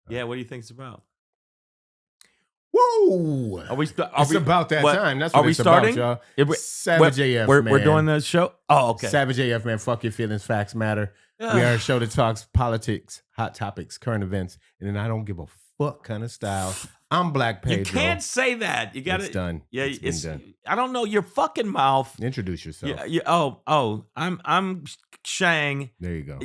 Yeah, what do you think it's about? Whoa! It's about that time. That's what it's about, y'all. Savage AF, man. We're doing the show? Oh, okay. Savage AF, man. Fuck your feelings. Facts matter. We are a show that talks politics, hot topics, current events, and then I don't give a fuck kind of style. I'm Black Pedro. You can't say that. You got It's done. Yeah, it's been done. I don't know your fucking mouth. Introduce yourself. I'm Shang. There you go.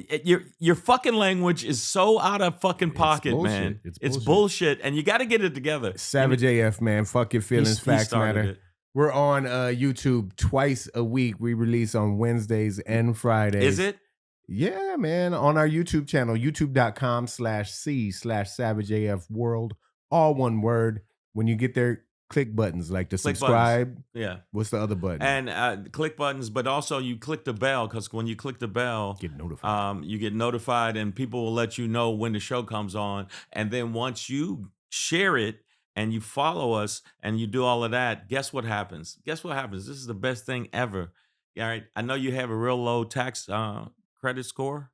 Your fucking language is so out of fucking pocket, man. It's bullshit, and you got to get it together. Savage AF, man. Fuck your feelings. Facts matter. It. We're on YouTube twice a week. We release on Wednesdays and Fridays. Is it? Yeah, man. On our YouTube channel, youtube.com/c/SavageAF World. All one word. When you get there, click buttons like the subscribe. Buttons. Yeah. What's the other button? And click buttons, but also you click the bell, because when you click the bell, get notified. You get notified, and people will let you know when the show comes on. And then once you share it and you follow us and you do all of that, guess what happens? This is the best thing ever. All right. I know you have a real low tax credit score.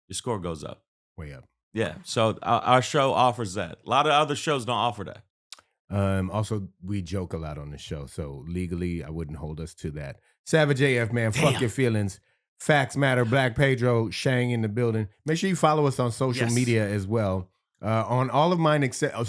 Your score goes up. Way up. Yeah, so our show offers that. A lot of other shows don't offer that. Also, we joke a lot on the show, so legally, I wouldn't hold us to that. Savage AF, man, fuck your feelings. Facts matter. Black Pedro, Shang in the building. Make sure you follow us on social media as well. On all of mine, except on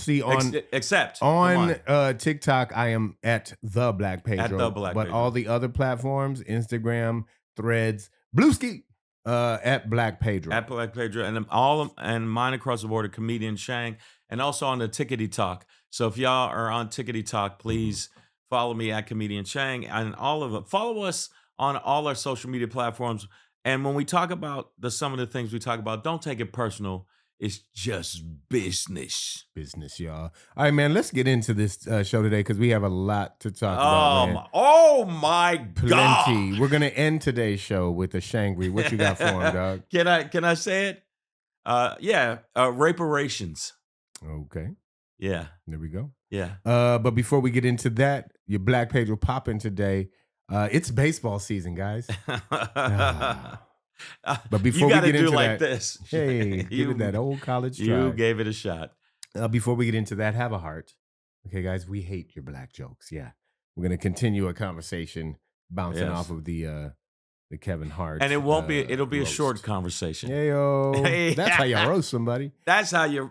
TikTok, I am at the Black Pedro. But all the other platforms, Instagram, Threads, Blueski. At Black Pedro. At Black Pedro. And mine across the board are Comedian Shang. And also on the Tickety Talk. So if y'all are on Tickety Talk, please follow me at Comedian Shang. And all of them. Follow us on all our social media platforms. And when we talk about some of the things we talk about, don't take it personal. It's just business. Business, y'all. All right, man, let's get into this show today because we have a lot to talk about, man. Oh, my God. Plenty. We're going to end today's show with a Shangri. What you got for him, dog? Can I say it? Reparations. Okay. Yeah. There we go. Yeah. But before we get into that, your Black Pedro popping today. It's baseball season, guys. But before we get into that, this. Hey, give it that old college try. You gave it a shot. Before we get into that, have a heart. Okay, guys, we hate your black jokes. Yeah. We're going to continue a conversation bouncing off of the Kevin Hart. And it'll be roast. A short conversation. Yeah, yo. That's how you roast somebody. That's how you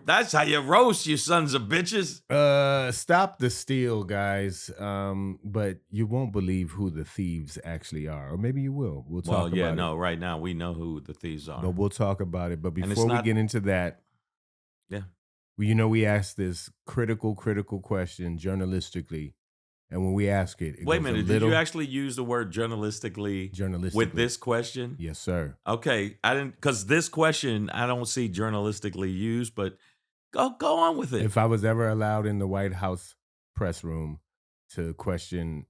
roast, you sons of bitches. Stop the steal, guys. But you won't believe who the thieves actually are. Or maybe you will. We'll talk about it. Right now we know who the thieves are. But we'll talk about it. But before we get into that, we ask this critical question journalistically. And when we ask it, wait a minute, did you actually use the word journalistically with this question? Yes, sir. Okay, I didn't, because this question I don't see journalistically used, but go on with it. If I was ever allowed in the White House press room to question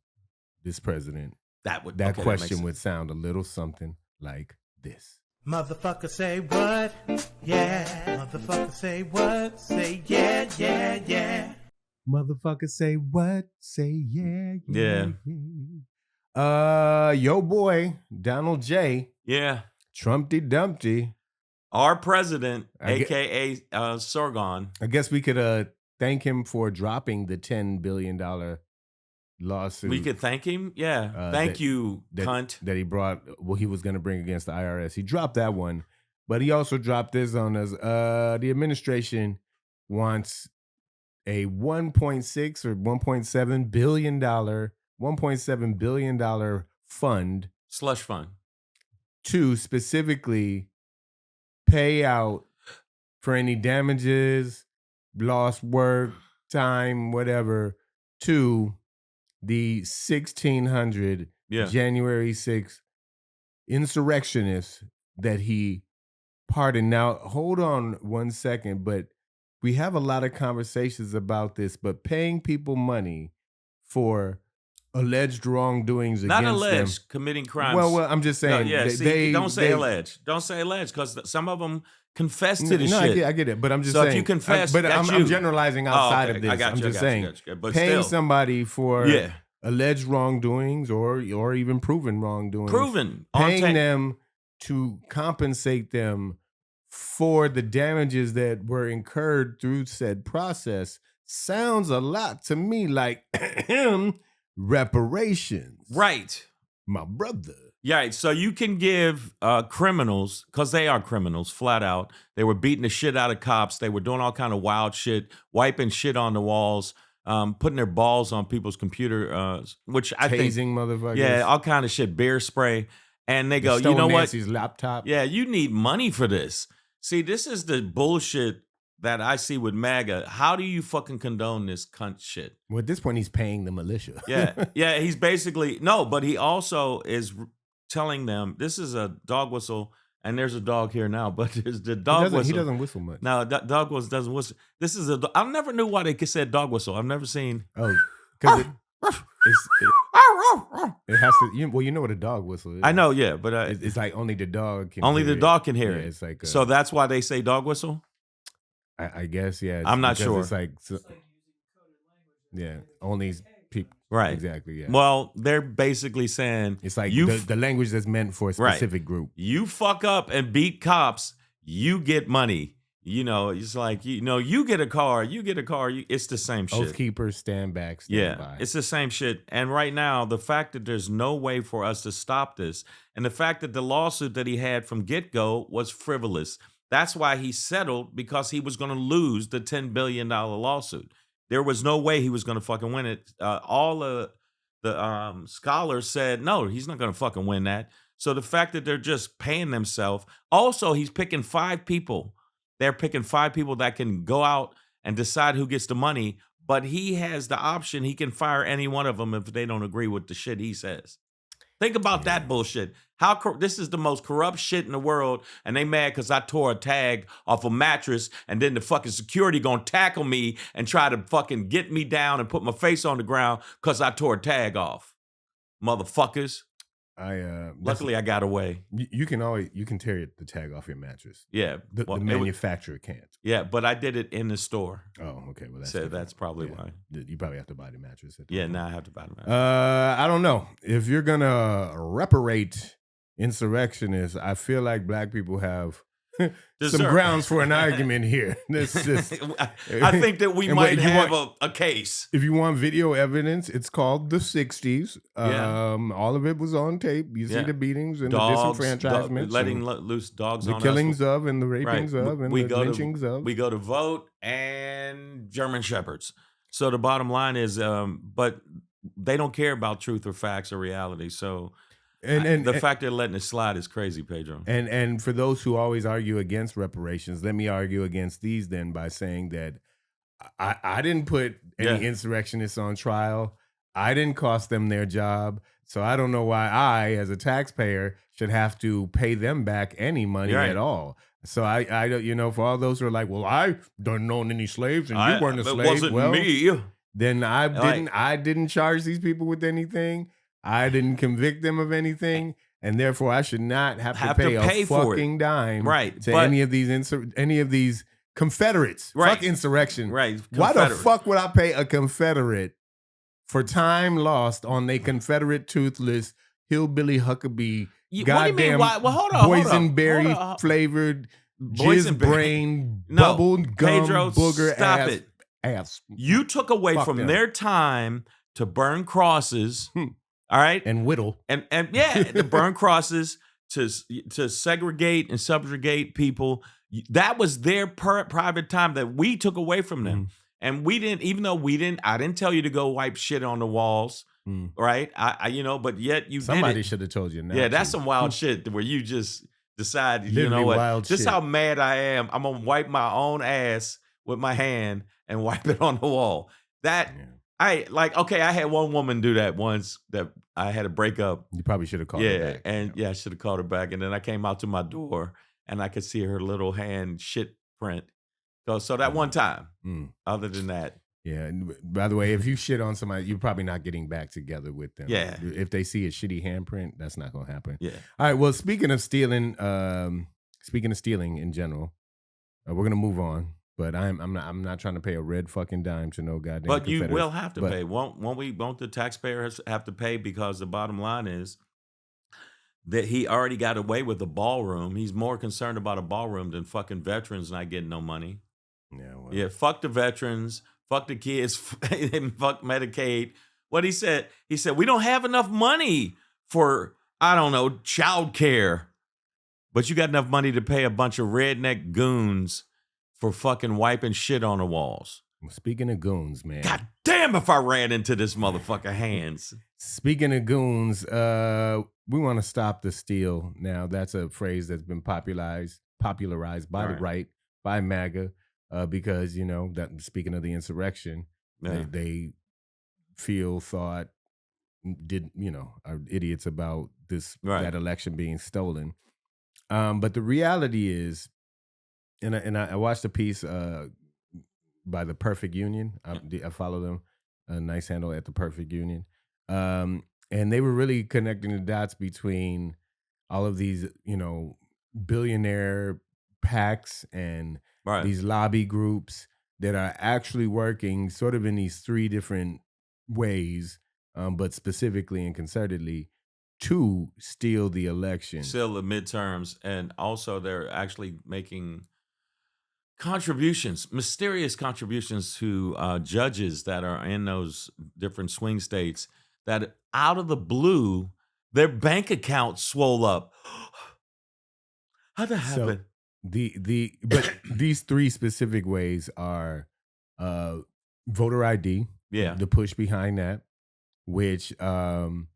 this president, that question would sound a little something like this. Motherfucker say what? Yeah. Motherfucker say what? Say yeah, yeah, yeah. Motherfucker say what? Say yeah. Yo boy, Donald J. Yeah. Trumpty Dumpty. Our president, a.k.a. Sargon. I guess we could thank him for dropping the $10 billion lawsuit. We could thank him? Yeah. Thank you, cunt. That he brought, he was going to bring against the IRS. He dropped that one, but he also dropped this on us. The administration wants a $1.6 or $1.7 billion fund. Slush fund. To specifically pay out for any damages, lost work, time, whatever, to the 1,600 January 6th insurrectionists that he pardoned. Now, hold on one second, but we have a lot of conversations about this, but paying people money for alleged wrongdoings Not against alleged, committing crimes. Well, I'm just No, saying. yeah, see, don't say alleged. Don't say alleged, because some of them confess to the No, shit. I get it, but I'm just So saying. if you confess, but that's I'm you. generalizing outside of this. I got I'm you, just I got saying, you, got you. But paying still, somebody for yeah, alleged wrongdoings or even proven wrongdoings, proven, on paying tape. them to compensate them for the damages that were incurred through said process sounds a lot to me like reparations. Right. My brother. Yeah, right. So you can give criminals, because they are criminals, flat out. They were beating the shit out of cops. They were doing all kind of wild shit, wiping shit on the walls, putting their balls on people's computer, which I think, Tasing motherfuckers. yeah, all kind of shit, bear spray. And they go, Stole you know Nancy's what? laptop. Yeah, you need money for this. See, this is the bullshit that I see with MAGA. How do you fucking condone this cunt shit? Well, at this point, he's paying the militia. Yeah, he's basically, no, but he also is telling them, this is a dog whistle, and there's a dog here now, but there's the dog whistle. He doesn't whistle much. No, dog whistle doesn't whistle. This is I never knew why they said dog whistle. I've never seen. Oh, because it has to. You know what a dog whistle is. I know, yeah, but it's like only the dog can. Only hear the dog can hear Yeah, it. it's like so that's why they say dog whistle. I guess, yeah. I'm not because sure. It's like yeah, only people. Right. Exactly. Yeah. Well, they're basically saying It's like you the language that's meant for a specific group. You fuck up and beat cops, you get money. You know, it's like, you get a car, it's the same shit. Oath keepers, stand back, stand by. It's the same shit. And right now, the fact that there's no way for us to stop this, and the fact that the lawsuit that he had from get-go was frivolous. That's why he settled, because he was going to lose the $10 billion lawsuit. There was no way he was going to fucking win it. All the scholars said, no, he's not going to fucking win that. So the fact that they're just paying themselves. Also, he's picking 5 people. They're picking 5 people that can go out and decide who gets the money. But he has the option. He can fire any one of them if they don't agree with the shit he says. Think about that bullshit. This is the most corrupt shit in the world, and they mad because I tore a tag off a mattress, and then the fucking security gonna tackle me and try to fucking get me down and put my face on the ground because I tore a tag off. Motherfuckers. Luckily, I got away. You can tear the tag off your mattress. Yeah, the manufacturer can't. Yeah, but I did it in the store. Oh, okay. Well, that's probably why. You probably have to buy the mattress. Now I have to buy the mattress. I don't know if you're gonna reparate insurrectionists. I feel like black people have some grounds for an argument here. That's just. I think that we might have a case. If you want video evidence, it's called the '60s. All of it was on tape. You see the beatings and the disenfranchisement, letting loose dogs, the on killings us. of, and the rapings of, and the lynchings of. We go to vote and German shepherds. So the bottom line is, but they don't care about truth or facts or reality. So. And the fact they're letting it slide is crazy, Pedro. And for those who always argue against reparations, let me argue against these then by saying that I didn't put any insurrectionists on trial. I didn't cost them their job. So I don't know why I, as a taxpayer, should have to pay them back any money at all. So I for all those who are like, well, I don't own any slaves and you weren't a slave. It wasn't me. Then I didn't charge these people with anything. I didn't convict them of anything, and therefore I should not have to pay a fucking dime to any of these Confederates. Fuck insurrection. Right. Why the fuck would I pay a Confederate for time lost on a Confederate toothless hillbilly Huckabee goddamn boysenberry flavored jizz brain bubbled gum Pedro, booger stop ass. You took away from their time to burn crosses. All right, and whittle, and to burn crosses, to segregate and subjugate people. That was their private time that we took away from them, and we didn't. Even though I didn't tell you to go wipe shit on the walls, right? But yet somebody should have told you. That's some wild shit where you just decide. You know what? This is how mad I am. I'm gonna wipe my own ass with my hand and wipe it on the wall. I had one woman do that once that I had a breakup. You probably should have called her back. I should have called her back. And then I came out to my door and I could see her little hand shit print So that one time. Mm. Other than that, Yeah. And by the way, if you shit on somebody, you're probably not getting back together with them. Yeah. If they see a shitty handprint, that's not gonna happen. yeah. All right. Well, speaking of stealing in general, we're gonna move on. But I'm not trying to pay a red fucking dime to no goddamn. But you Confederates. will have to But- pay. Won't the taxpayers have to pay? Because the bottom line is that he already got away with the ballroom. He's more concerned about a ballroom than fucking veterans not getting no money. Yeah. Well, Yeah, fuck the veterans, fuck the kids, and fuck Medicaid. What he said, we don't have enough money for, I don't know, child care. But you got enough money to pay a bunch of redneck goons for fucking wiping shit on the walls. Speaking of goons, man. God damn if I ran into this motherfucker hands. Speaking of goons, we want to stop the steal. Now, that's a phrase that's been popularized by the right, by MAGA, because, that speaking of the insurrection, they thought, are idiots about that election being stolen. But the reality is, and I watched a piece by the Perfect Union. I follow them. A nice handle at the Perfect Union. And they were really connecting the dots between all of these, billionaire PACs and these lobby groups that are actually working sort of in these three different ways, but specifically and concertedly to steal the election. Steal the midterms. And also they're actually making mysterious contributions to judges that are in those different swing states that out of the blue, their bank account swole up. How'd that happen? So but these three specific ways are voter ID, the push behind that, which will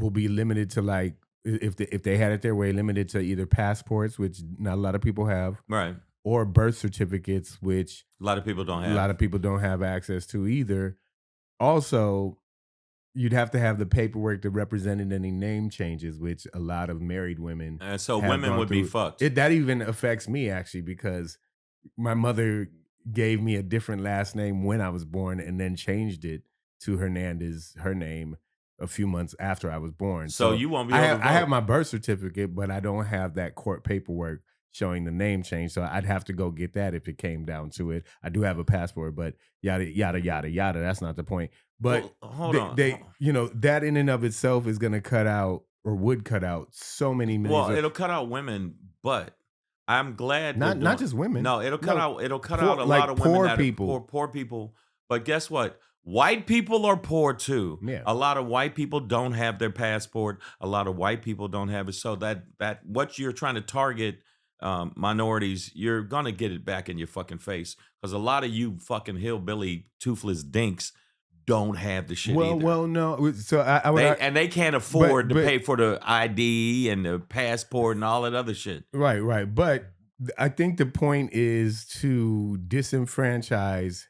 be limited to, like, if they had it their way, limited to either passports, which not a lot of people have, right, or birth certificates, which a lot of people don't have. A lot of people don't have access to either. Also, you'd have to have the paperwork that represented any name changes, which a lot of married women. And so women would be fucked. That even affects me, actually, because my mother gave me a different last name when I was born and then changed it to Hernandez, her name, a few months after I was born. So you won't be able to vote. I have my birth certificate, but I don't have that court paperwork showing the name change. So I'd have to go get that if it came down to it. I do have a passport, but yada, yada, yada, yada. That's not the point. But hold on. That in and of itself is going to cut out, or would cut out, so many millions. Well, it'll cut out women, but I'm glad not just women. No, it'll cut out a lot of women that are poor people. But guess what? White people are poor too. Yeah. A lot of white people don't have their passport. A lot of white people don't have it. So that what you're trying to target minorities, you're gonna get it back in your fucking face, because a lot of you fucking hillbilly toothless dinks don't have the shit either. Well, no. So and they can't afford to pay for the ID and the passport and all that other shit. Right. But I think the point is to disenfranchise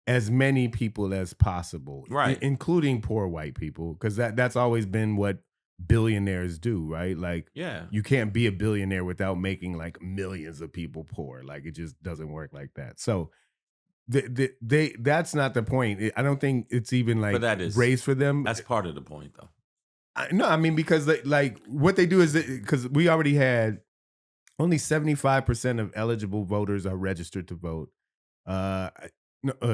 as many people as possible, right, including poor white people, because that's always been what billionaires do, right? Like, you can't be a billionaire without making like millions of people poor. Like, it just doesn't work like that. So that's not the point. I don't think it's even like race for them. That's part of the point, though. I mean, because what they do is, because we already had only 75% of eligible voters are registered to vote.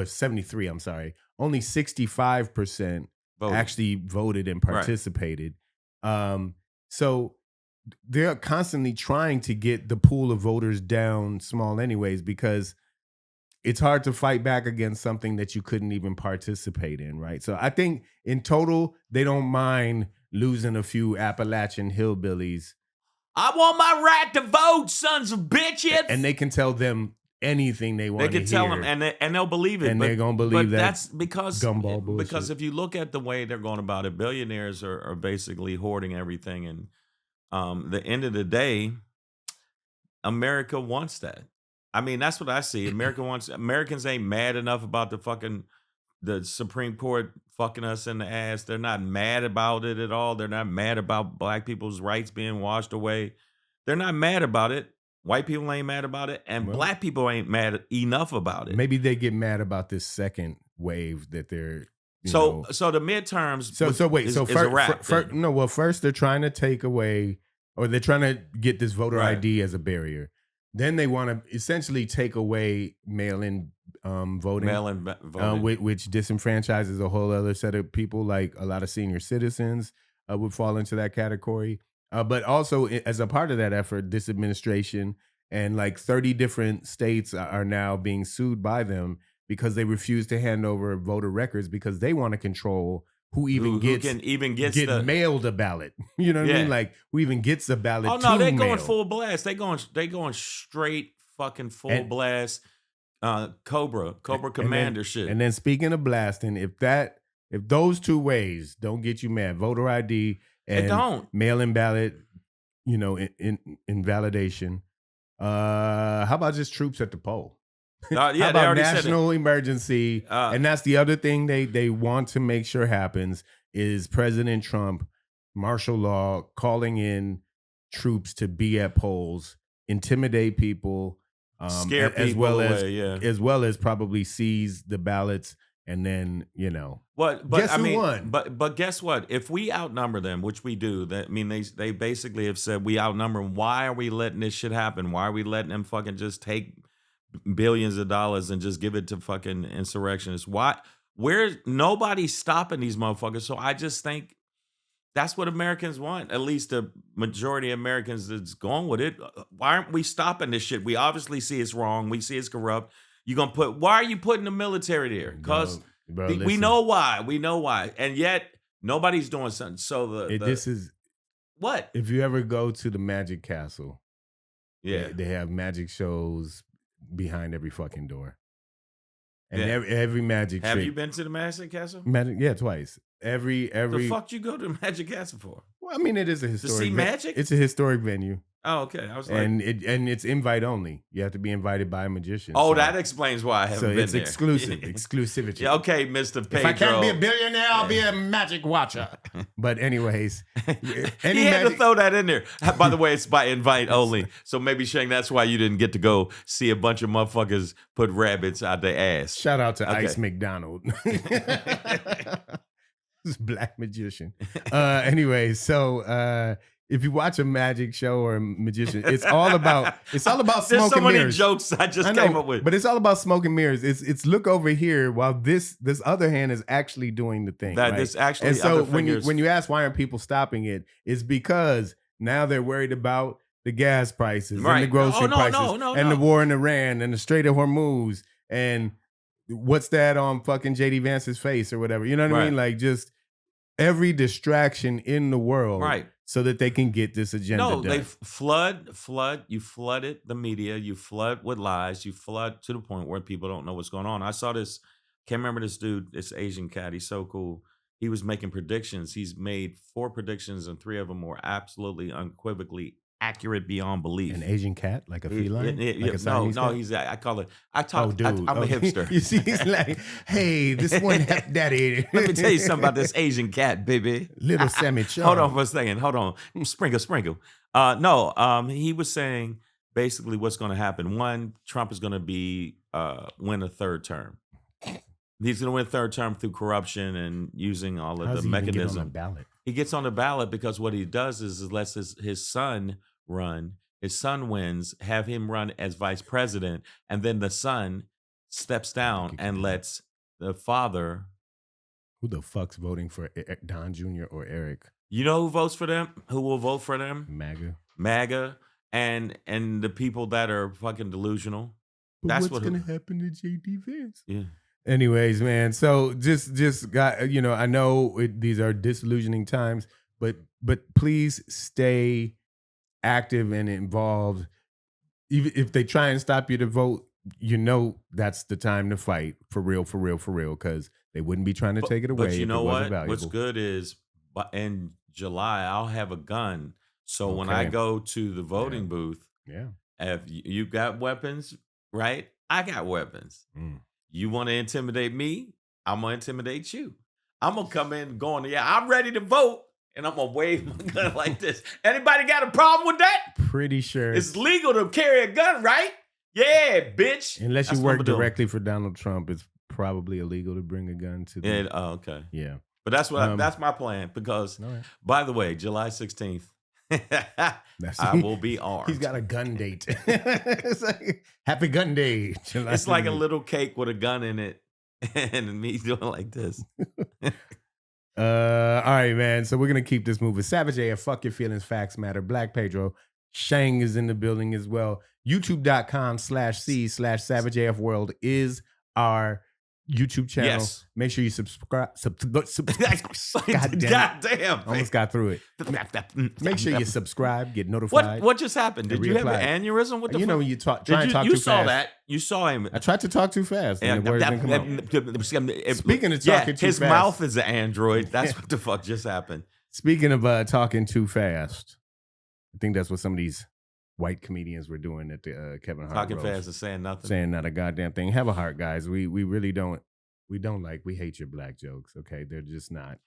73, I'm sorry. Only 65% actually voted and participated. So they're constantly trying to get the pool of voters down small anyways, because it's hard to fight back against something that you couldn't even participate in, right? So I think in total, they don't mind losing a few Appalachian hillbillies. I want my right to vote, sons of bitches. And they can tell them anything they want to hear. They can tell them, and they'll believe it. And they're going to believe that. That's because gumball bullshit. Because if you look at the way they're going about it, billionaires are basically hoarding everything. And the end of the day, America wants that. I mean, that's what I see. Americans ain't mad enough about the Supreme Court fucking us in the ass. They're not mad about it at all. They're not mad about black people's rights being washed away. They're not mad about it. White people ain't mad about it, and Well, black people ain't mad enough about it. Maybe they get mad about this second wave that they're. So the midterms. Wait. Is a wrap. First they're trying to take away, or they're trying to get this voter Right. ID as a barrier. Then they want to essentially take away mail-in voting. Mail-in voting. Which disenfranchises a whole other set of people, like a lot of senior citizens would fall into that category. But also, as a part of that effort, this administration and like 30 different states are now being sued by them because they refuse to hand over voter records because they want to control who can get mailed a ballot. You know what I mean? Like, who even gets a ballot? Oh no, they're going full blast. They going straight fucking full blast. Cobra Commander shit. And then speaking of blasting, if those two ways don't get you mad, voter ID and mail-in ballot, invalidation. How about just troops at the poll? How about national emergency? And that's the other thing they want to make sure happens is President Trump, martial law, calling in troops to be at polls, intimidate people, scare people as well as probably seize the ballots, and then But guess I who mean, won? But guess what? If we outnumber them, which we do, they basically have said we outnumber them. Why are we letting this shit happen? Why are we letting them fucking just take billions of dollars and just give it to fucking insurrectionists? Why? Nobody's stopping these motherfuckers. So I just think that's what Americans want. At least the majority of Americans that's going with it. Why aren't we stopping this shit? We obviously see it's wrong. We see it's corrupt. Why are you putting the military there? Because we know why. We know why. And yet nobody's doing something. So this is what? If you ever go to the Magic Castle, yeah, they have magic shows behind every fucking door. And every magic Have trick. you been to the Magic Castle? Yeah, twice. Every the fuck you go to the Magic Castle for? Well, I mean, it is a historic to see magic. It's a historic venue. Oh, okay. I was like, and it's invite only. You have to be invited by a magician. Oh, so that explains why I haven't been there. So it's exclusivity. Yeah, okay, Mr. Pedro. If I can't be a billionaire, I'll be a magic watcher. But anyways, he had to throw that in there. By the way, it's by invite only. So maybe, Shang, that's why you didn't get to go see a bunch of motherfuckers put rabbits out their ass. Shout out to Ice McDonald. This black magician. Anyway, so if you watch a magic show or a magician, it's all about smoke and mirrors. There's so many jokes I just came up with. But it's all about smoke and mirrors. It's look over here while this other hand is actually doing the thing. That right? this actually. And so when you ask why aren't people stopping it, it's because now they're worried about the gas prices and the grocery prices and the war in Iran and the Strait of Hormuz and what's that on fucking JD Vance's face or whatever. You know what I mean? Like just every distraction in the world. Right. So that they can get this agenda done. They flood. You flooded the media. You flood with lies. You flood to the point where people don't know what's going on. I saw this. Can't remember this dude. This Asian cat. He's so cool. He was making predictions. He's made 4 predictions, and 3 of them were absolutely unequivocally accurate beyond belief. An Asian cat, like a feline? Like a no, cat? he's. I call it. I'm a hipster. You see, he's like, hey, this one hep daddy. Let me tell you something about this Asian cat, baby. Little Sammy Chung. Hold on for a second. Hold on. Sprinkle. He was saying basically what's going to happen. 1, Trump is going to win a 3rd term. He's going to win a 3rd term through corruption and using all of the mechanism. Get on the ballot? He gets on the ballot because what he does is lets his son run. His son wins, have him run as vice president, and then the son steps down and lets the father. Who the fuck's voting for Don Jr. or Eric? You know who votes for them? Who will vote for them? MAGA, and the people that are fucking delusional. But that's what's gonna happen to JD Vance. Yeah. Anyways, man. So just got I know these are disillusioning times, but please stay active and involved. Even if they try and stop you to vote, that's the time to fight for real, because they wouldn't be trying to take it away. But you know what? Valuable. What's good is in July I'll have a gun. So when I go to the voting booth, if you got weapons, right? I got weapons. You want to intimidate me? I'm gonna intimidate you. I'm gonna come in going, I'm ready to vote. and I'm gonna wave my gun like this. Anybody got a problem with that? Pretty sure. It's legal to carry a gun, right? Yeah, bitch. Unless That's you what work I'm doing. directly for Donald Trump, it's probably illegal to bring a gun to the... Oh, okay. Yeah. But that's what that's my plan because, by the way, July 16th, I will be armed. He's got a gun date. It's like, happy gun day. It's like a little cake with a gun in it and me doing like this. All right, man. So we're going to keep this moving. Savage AF, fuck your feelings, facts matter. Black Pedro, Shang is in the building as well. YouTube.com/C/Savage AF World is our YouTube channel. Yes. Make sure you subscribe. God damn. Almost got through it. Make sure you subscribe, get notified. What just happened? Did you have an aneurysm? What the You know when you try and talk too fast. You saw that. You saw him. I tried to talk too fast. And the words didn't come out. Speaking of talking too his fast. mouth is an android. That's what the fuck just happened. Speaking of talking too fast, I think that's what some of these white comedians were doing at the Kevin Hart Talking roast. fast and saying nothing. Saying not a goddamn thing. Have a heart, guys. We really don't. We hate your black jokes. Okay, they're just not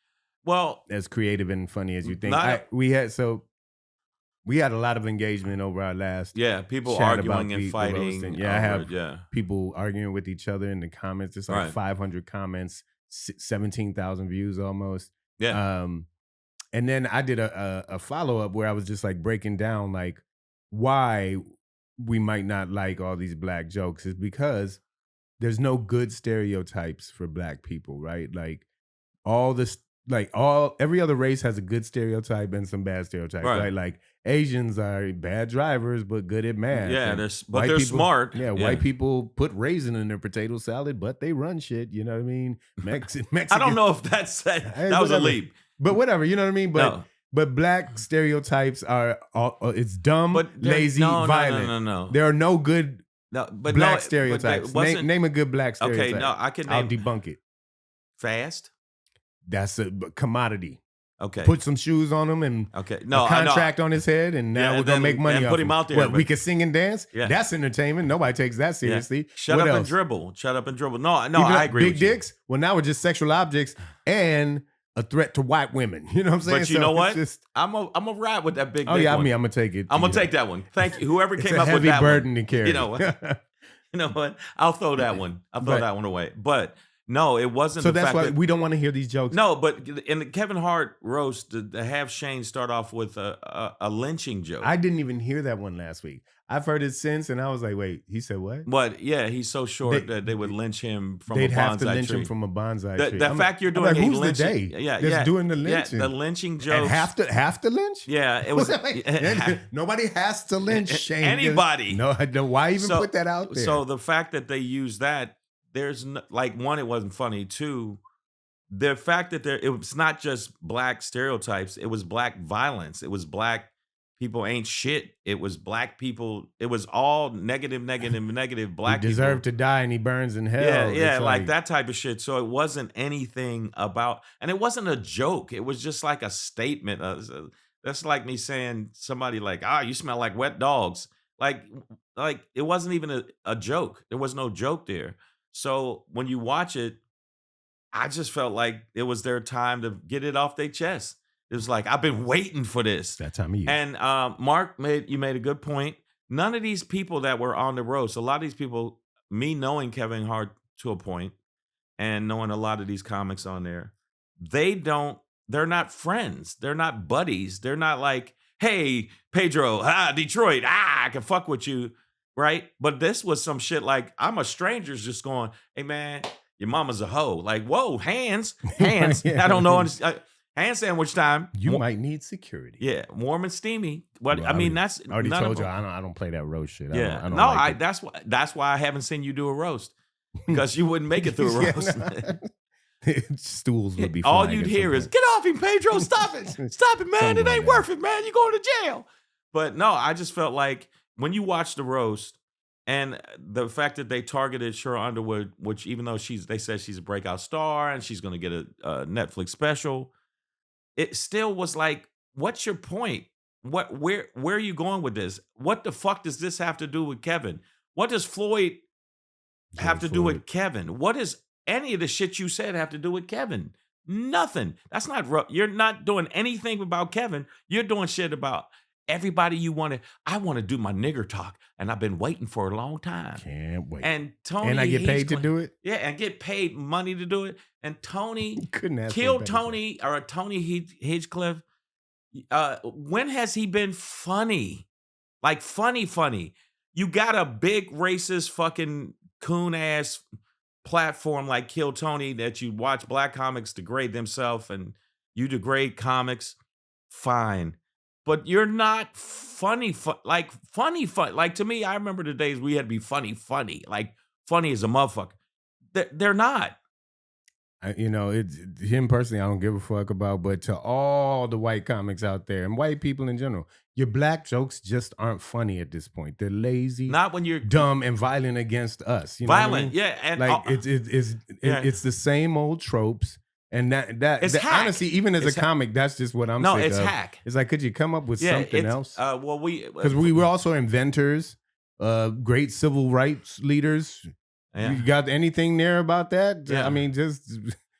as creative and funny as you think. We had a lot of engagement over our last people chat arguing about and fighting. I have people arguing with each other in the comments. It's like 500 comments, 17,000 views almost. And then I did a follow up where I was just like breaking down like why we might not like all these black jokes is because there's no good stereotypes for black people, right? Like every other race has a good stereotype and some bad stereotypes, right? Like Asians are bad drivers but good at math. Yeah, they're smart. Yeah, white people put raisin in their potato salad, but they run shit. You know what I mean? Mexican. I don't know if that was a leap, but whatever. You know what I mean? But black stereotypes are it's dumb, lazy, violent. No. There are no good black stereotypes. Name a good black stereotype. Okay, no, I'll debunk it. Fast. That's a commodity. Okay. Put some shoes on him and a contract on his head, and now we're gonna make money and off put him out there. What, we can sing and dance? Yeah. That's entertainment. Nobody takes that seriously. Shut up and dribble. No, I agree. Big dicks. Well, now we're just sexual objects and a threat to white women. You know what I'm saying? But you know what? I'm a ride with that big dick. Oh yeah, one. I'm gonna take it. I'm gonna take that one. Thank you. Whoever came up with heavy that burden one. to carry. You know what? I'll throw that one. I'll throw that one away. But no, it wasn't. So the that's fact why that, we don't want to hear these jokes. No, but in the Kevin Hart roast, to have Shane start off with a lynching joke. I didn't even hear that one last week. I've heard it since, and I was like, "Wait, he said what?" But yeah, he's so short that they would lynch him from a bonsai tree. They'd have to lynch him from a bonsai tree. The fact you're doing like, a who's lynching, the day that's doing the lynching? The lynching jokes. And have to lynch? Yeah, it was. Nobody has to lynch Shane. Anybody? No, why even put that out there? So the fact that they use that, there's one, it wasn't funny. Two, the fact that it was not just black stereotypes. It was black violence. It was black. People ain't shit. It was black people. It was all negative. Black he deserved to die and he burns in hell. Yeah, like that type of shit. So it wasn't anything about, and it wasn't a joke. It was just like a statement. That's like me saying somebody like, you smell like wet dogs. Like it wasn't even a joke. There was no joke there. So when you watch it, I just felt like it was their time to get it off their chest. It was like, I've been waiting for this. That time of year. And Mark made a good point. None of these people that were on the roast, a lot of these people, me knowing Kevin Hart to a point and knowing a lot of these comics on there, they're not friends. They're not buddies. They're not like, hey, Pedro, Detroit, I can fuck with you, right? But this was some shit like, I'm a stranger's just going, hey, man, your mama's a hoe. Like, whoa, hands. Yeah. I don't know. Hand sandwich time. You might need security. Yeah, warm and steamy. What I mean, that's I already told you I don't play that roast shit. Yeah, I don't like that's why I haven't seen you do a roast because you wouldn't make it through a roast. Stools would be. All you'd hear is "Get off him, Pedro! Stop it! Stop it, man! It ain't worth it, man! You're going to jail." But no, I just felt like when you watch the roast and the fact that they targeted Cheryl Underwood, which even though they said she's a breakout star and she's going to get a Netflix special. It still was like, what's your point? Where are you going with this? What the fuck does this have to do with Kevin? What does Floyd have to do with Kevin? What does any of the shit you said have to do with Kevin? Nothing. That's not you're not doing anything about Kevin. You're doing shit about everybody you want to. I want to do my nigger talk, and I've been waiting for a long time. Can't wait. And Tony, And I get paid to do it? Yeah, and get paid money to do it. And Tony Couldn't ask for a killed better Tony or Tony Hinchcliffe. When has he been funny? Like funny. You got a big racist fucking coon ass platform like Kill Tony that you watch black comics degrade themselves and you degrade comics. Fine. But you're not funny. Like to me, I remember the days we had to be funny. Like funny as a motherfucker. They're not. It's him personally, I don't give a fuck about, but to all the white comics out there and white people in general, your black jokes just aren't funny at this point. They're lazy, Not when you're dumb, and violent against us. You know what I violent. mean? Yeah. And Like it's the same old tropes. And It's hack. honestly, even as a comic, that's just what I'm no, sick it's of. hack. It's like, could you come up with something else? Well, Because we were also inventors, great civil rights leaders. Yeah. You got anything there about that? Yeah. I mean, just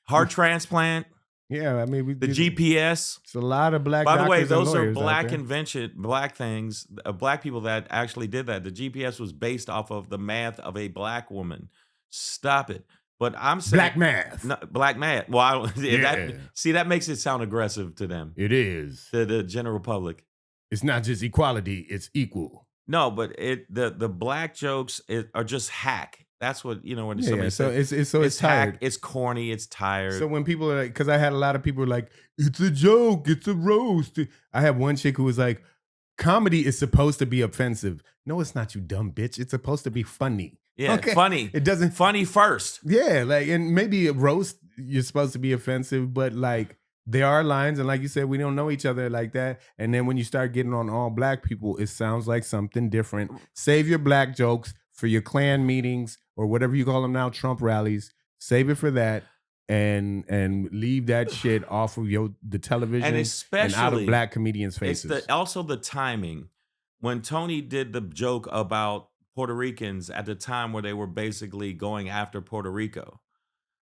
heart transplant, yeah. I mean, the GPS. It's a lot of black. By the way, doctors and those are lawyers out black there. black things, black people that actually did that. The GPS was based off of the math of a black woman. Stop it. But I'm saying Black math. No, black math. Well, Yeah. that makes it sound aggressive to them, It is. to the general public. It's not just equality; it's equal. No, but the black jokes are just hack. That's what when Yeah. somebody So says it's hack. tired. It's corny. It's tired. So when people are like, because I had a lot of people like, it's a joke, it's a roast. I had one chick who was like, comedy is supposed to be offensive. No, it's not, you dumb bitch. It's supposed to be funny. Yeah, Okay? funny. It doesn't. Funny first. Yeah, like, and maybe a roast, you're supposed to be offensive, but like, there are lines, and like you said, we don't know each other like that. And then when you start getting on all black people, it sounds like something different. Save your black jokes for your Klan meetings or whatever you call them now, Trump rallies. Save it for that, and leave that shit off of the television And especially out of black comedians' faces. It's also the timing. When Tony did the joke about Puerto Ricans at the time where they were basically going after Puerto Rico.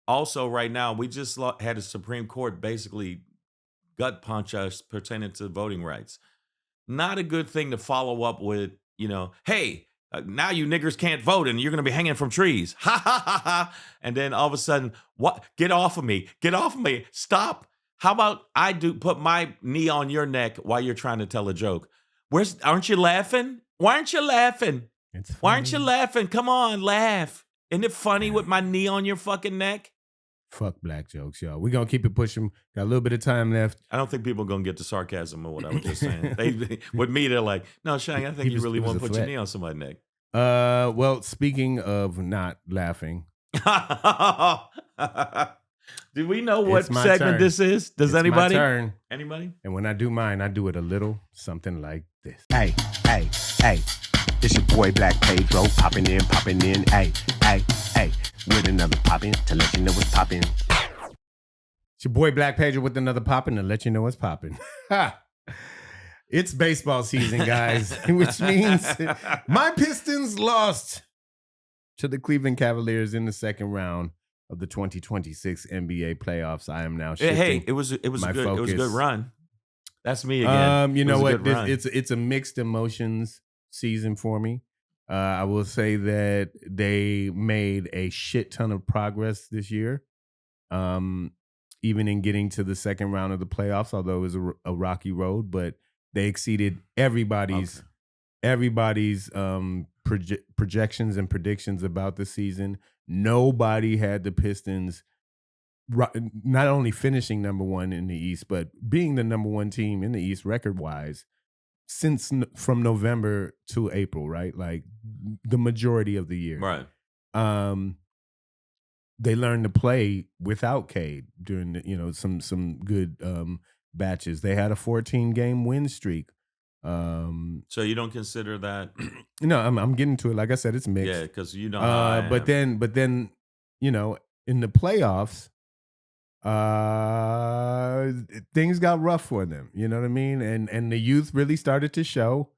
Also, right now, we just had a Supreme Court basically gut punch us pertaining to voting rights. Not a good thing to follow up with, hey, now you niggers can't vote and you're going to be hanging from trees. Ha, ha, ha, ha. And then all of a sudden, what? Get off of me. Get off of me. Stop. How about I put my knee on your neck while you're trying to tell a joke? Aren't you laughing? Why aren't you laughing? Why aren't you laughing? Come on, laugh. Isn't it funny with my knee on your fucking neck? Fuck black jokes, y'all. We're going to keep it pushing. Got a little bit of time left. I don't think people are going to get the sarcasm of what I was just saying. With me, they're like, no, Shang, I think you really want to put your knee on somebody's neck. Well, speaking of not laughing. Do we know what segment turn. this is? Does It's anybody? my turn. Anybody? And when I do mine, I do it a little something like this. Hey, hey, hey. It's your boy Black Pedro popping in. Hey, hey, hey. With another poppin' to let you know what's poppin'. It's your boy Black Pedro with another poppin' to let you know what's poppin'. It's baseball season, guys, which means my Pistons lost to the Cleveland Cavaliers in the second round of the 2026 NBA playoffs. I am now shifting. Hey, it was a good run. That's me again. You know what? Run. It's a mixed emotions season for me. I will say that they made a shit ton of progress this year, even in getting to the second round of the playoffs, although it was a rocky road, but they exceeded everybody's projections and predictions about the season. Nobody had the Pistons not only finishing number one in the East, but being the number one team in the East record-wise from November to April, right? Like the majority of the year. Right. They learned to play without Cade during the, some good batches. They had a 14-game win streak. So you don't consider that? No, I'm getting to it. Like I said, it's mixed. Yeah, because you know. How I but am. then, in the playoffs, things got rough for them. You know what I mean? And the youth really started to show.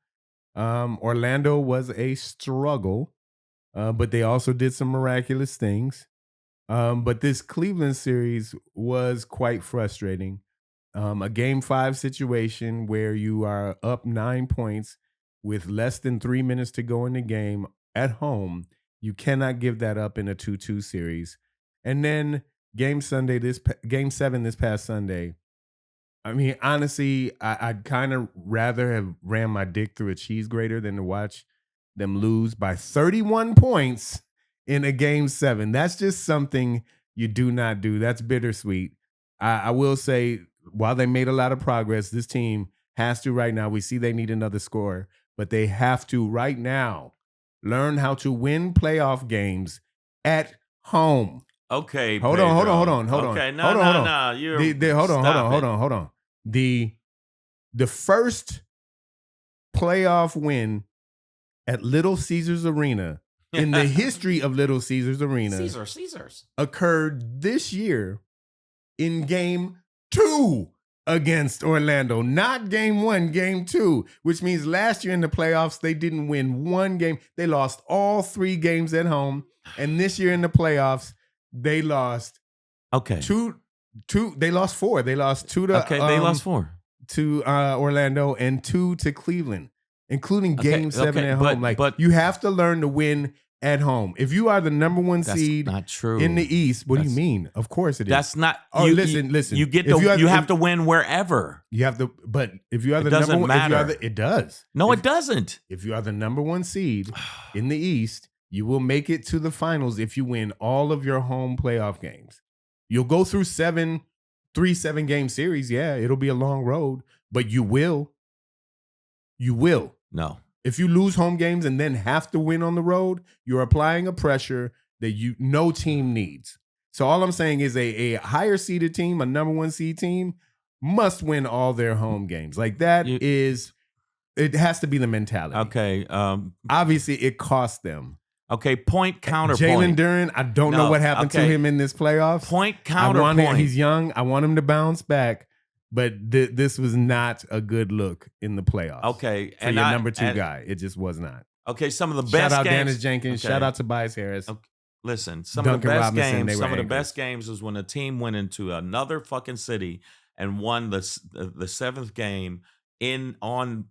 Orlando was a struggle, but they also did some miraculous things. But this Cleveland series was quite frustrating. A game 5 situation where you are up 9 points with less than 3 minutes to go in the game at home. You cannot give that up in a 2-2 series. And then game 7 this past Sunday. I mean, honestly, I'd kind of rather have ran my dick through a cheese grater than to watch them lose by 31 points in a game 7. That's just something you do not do. That's bittersweet. I will say, while they made a lot of progress, this team has to right now. We see they need another scorer, but they have to right now learn how to win playoff games at home. Okay, hold on. Okay, no. Hold on. The first playoff win at Little Caesars Arena in the history of Little Caesars Arena Caesars occurred this year in game 2 against Orlando, not game 1, game 2, which means last year in the playoffs, they didn't win one game. They lost all 3 games at home. And this year in the playoffs, they lost two. They lost 4. They lost 2 to they lost 4 to Orlando and 2 to Cleveland, including game 7 at home. But you have to learn to win at home. If you are the number 1 seed not true. in the East, what do you mean? Of course it is. That's not. Listen. You get you have to win wherever. You have to, but if you are the doesn't number 1, matter. it does. No, it doesn't. If you are the number 1 seed in the East, you will make it to the finals if you win all of your home playoff games. You'll go through 3 7-game series. Yeah, it'll be a long road, but you will. You will. No. If you lose home games and then have to win on the road, you're applying a pressure that no team needs. So all I'm saying is a higher seeded team, a number 1 seed team, must win all their home games. Like that it has to be the mentality. Okay. Obviously, it cost them. Okay. Point counterpoint. Jalen Duren, I don't know what happened to him in this playoffs. Point counterpoint. He's young. I want him to bounce back. But this was not a good look in the playoffs. Okay. For your number 2 guy. It just was not. Okay, some of the best games. Shout out Dennis Jenkins. Okay. Shout out Tobias Harris. Okay. Listen, some Duncan of the best Robinson, games. Some of the anchors. best games was when a team went into another fucking city and won the 7th game in hostile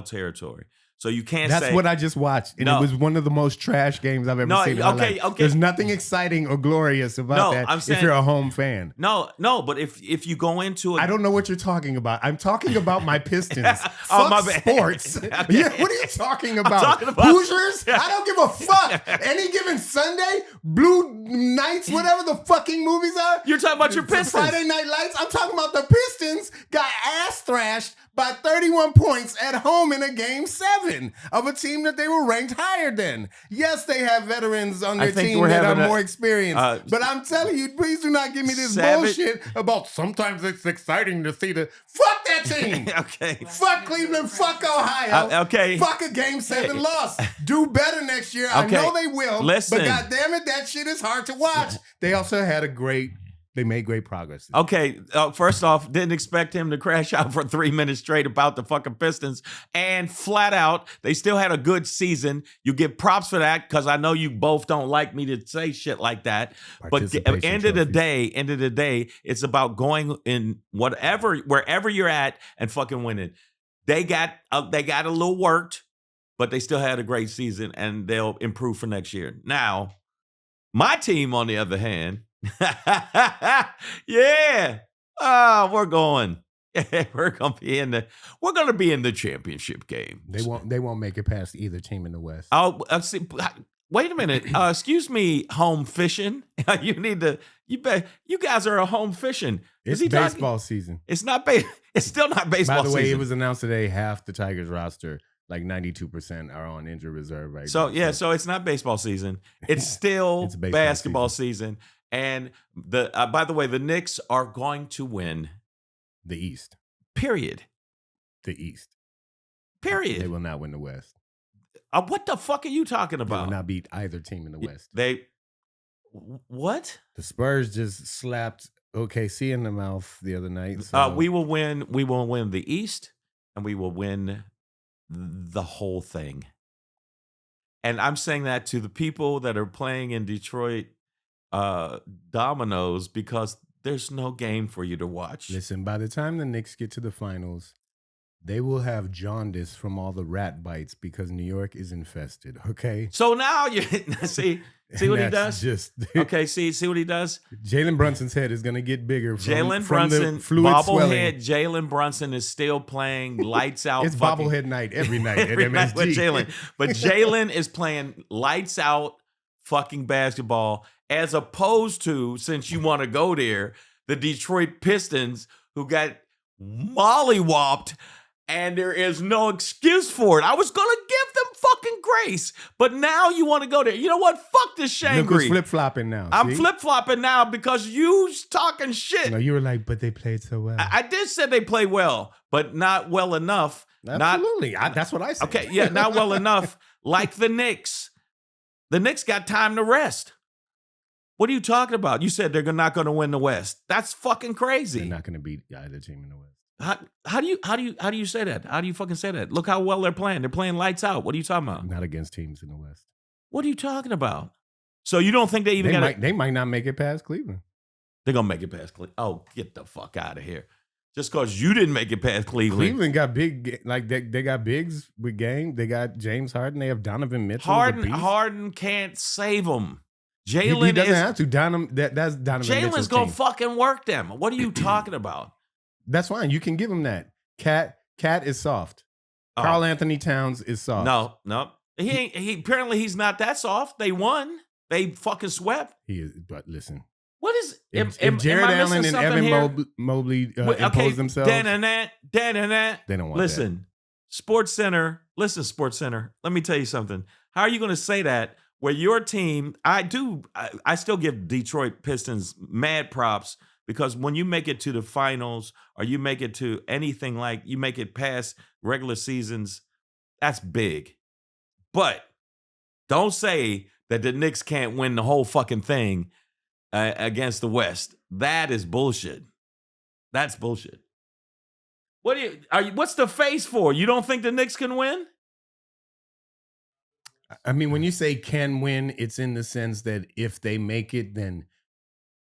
territory. So you can't say that's what I just watched. And it was one of the most trash games I've ever seen in my life. Okay. There's nothing exciting or glorious about that. I'm saying, if you're a home fan. No, but if you go into I don't know what you're talking about. I'm talking about my Pistons. Oh, Fuck my bad. sports. Okay. Yeah, what are you talking about? talking about- Hoosiers? I don't give a fuck. Any given Sunday, Blue Nights, whatever the fucking movies are. You're talking about your Pistons. Friday Night Lights. I'm talking about the Pistons got ass thrashed by 31 points at home in a game 7 of a team that they were ranked higher than. Yes, they have veterans on their team that are more experienced. But I'm telling you, please do not give me this bullshit about sometimes it's exciting to see the... Fuck that team! Okay. Fuck Cleveland, fuck Ohio. Okay. Fuck a game 7 loss. Do better next year. I know they will. Listen. But goddammit, that shit is hard to watch. They also had they made great progress. Okay, first off, didn't expect him to crash out for 3 minutes straight about the fucking Pistons. And flat out, they still had a good season. You get props for that because I know you both don't like me to say shit like that. But end of the day, it's about going in wherever you're at and fucking winning. They got a little worked, but they still had a great season and they'll improve for next year. Now, my team, on the other hand, yeah. We're going. We're gonna be in the championship game. They won't make it past either team in the West. Oh, see. Wait a minute. Excuse me, home fishing. You guys are a home fishing. It's baseball season. It's not it's still not baseball season. By the way, it was announced today half the Tigers roster, like 92%, are on injured reserve right now. So it's not baseball season. It's still It's basketball season. And by the way, the Knicks are going to win the East. Period. The East. Period. They will not win the West. What the fuck are you talking about? They will not beat either team in the West. What? The Spurs just slapped OKC in the mouth the other night. So. We will win. We will win the East, and we will win the whole thing. And I'm saying that to the people that are playing in Detroit dominoes because there's no game for you to watch. Listen, by the time the Knicks get to the finals, they will have jaundice from all the rat bites because New York is infested. Okay. So now you see what he does. Okay, see what he does. Jalen Brunson's head is gonna get bigger. Jalen from Brunson, the fluid swelling. bobblehead. Jalen Brunson is still playing lights out. It's bobblehead night every night at every night MSG. with Jalen, but Jalen is playing lights out fucking basketball, as opposed to, since you want to go there, the Detroit Pistons who got mollywopped. And there is no excuse for it. I was going to give them fucking grace. But now you want to go there. You know what? Fuck this Shangri. Look who's flip-flopping now. I'm flip-flopping now because you talking shit. No, you were like, but they played so well. I did say they play well, but not well enough. Absolutely. That's what I said. Okay, yeah, not well enough. Like the Knicks. The Knicks got time to rest. What are you talking about? You said they're not going to win the West. That's fucking crazy. They're not going to beat either team in the West. How do you say that? How do you fucking say that? Look how well they're playing. They're playing lights out. What are you talking about? Not against teams in the West. What are you talking about? So you don't think they even they might not make it past Cleveland. They're gonna make it past Cleveland. Oh, get the fuck out of here! Just because you didn't make it past Cleveland. Cleveland got big, like they got bigs with game. They got James Harden. They have Donovan Mitchell. Harden can't save them. Jalen he doesn't have to. That's Donovan Mitchell's Jalen's gonna team. fucking work them. What are you talking about? That's fine. You can give him that. Cat is soft. Karl Anthony Towns is soft. No. He ain't. He apparently he's not that soft. They won. They fucking swept. He is. But listen, what is if Jared Allen and Evan Mobley impose themselves? They don't want Listen, that. Sports Center. Let me tell you something. How are you going to say that where your team? I still give Detroit Pistons mad props. Because when you make it to the finals or you make it to anything like you make it past regular seasons, that's big. But don't say that the Knicks can't win the whole fucking thing against the West. That is bullshit. That's bullshit. What's the face for? You don't think the Knicks can win? I mean, when you say can win, it's in the sense that if they make it, then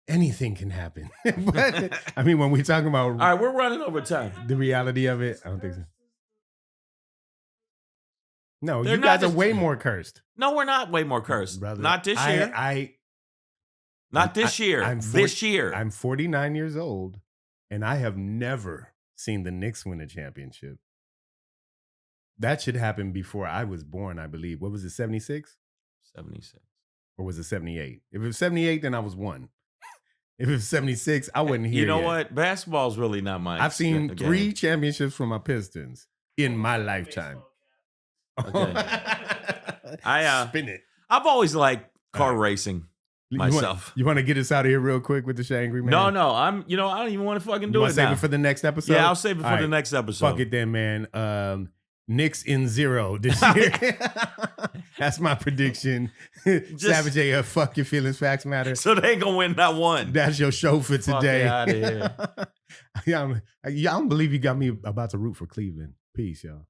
anything can happen. But I mean, when we're talking about all right, we're running over time. The reality of it, I don't think so. No, you guys are way more cursed. No, we're not way more cursed. Brother, not this year. Not this year. This year. I'm 49 years old, and I have never seen the Knicks win a championship. That should happen before I was born, I believe. What was it, 76? 76. Or was it 78? If it was 78, then I was one. If it was 76, I wasn't here. You know yet. what? Basketball's really not mine. I've seen 3 championships from my Pistons in my lifetime. Okay. Spin it. I've always liked car racing myself. You want to get us out of here real quick with the Shangri Man? No. I don't even want to fucking do it now. Save it for the next episode? Yeah, I'll save it for the next episode. Fuck it then, man. Knicks in 0 this year. That's my prediction. Savage AF, fuck your feelings, facts matter. So they ain't gonna win that one. That's your show for today. Fuck out of here. I don't believe you got me about to root for Cleveland. Peace, y'all.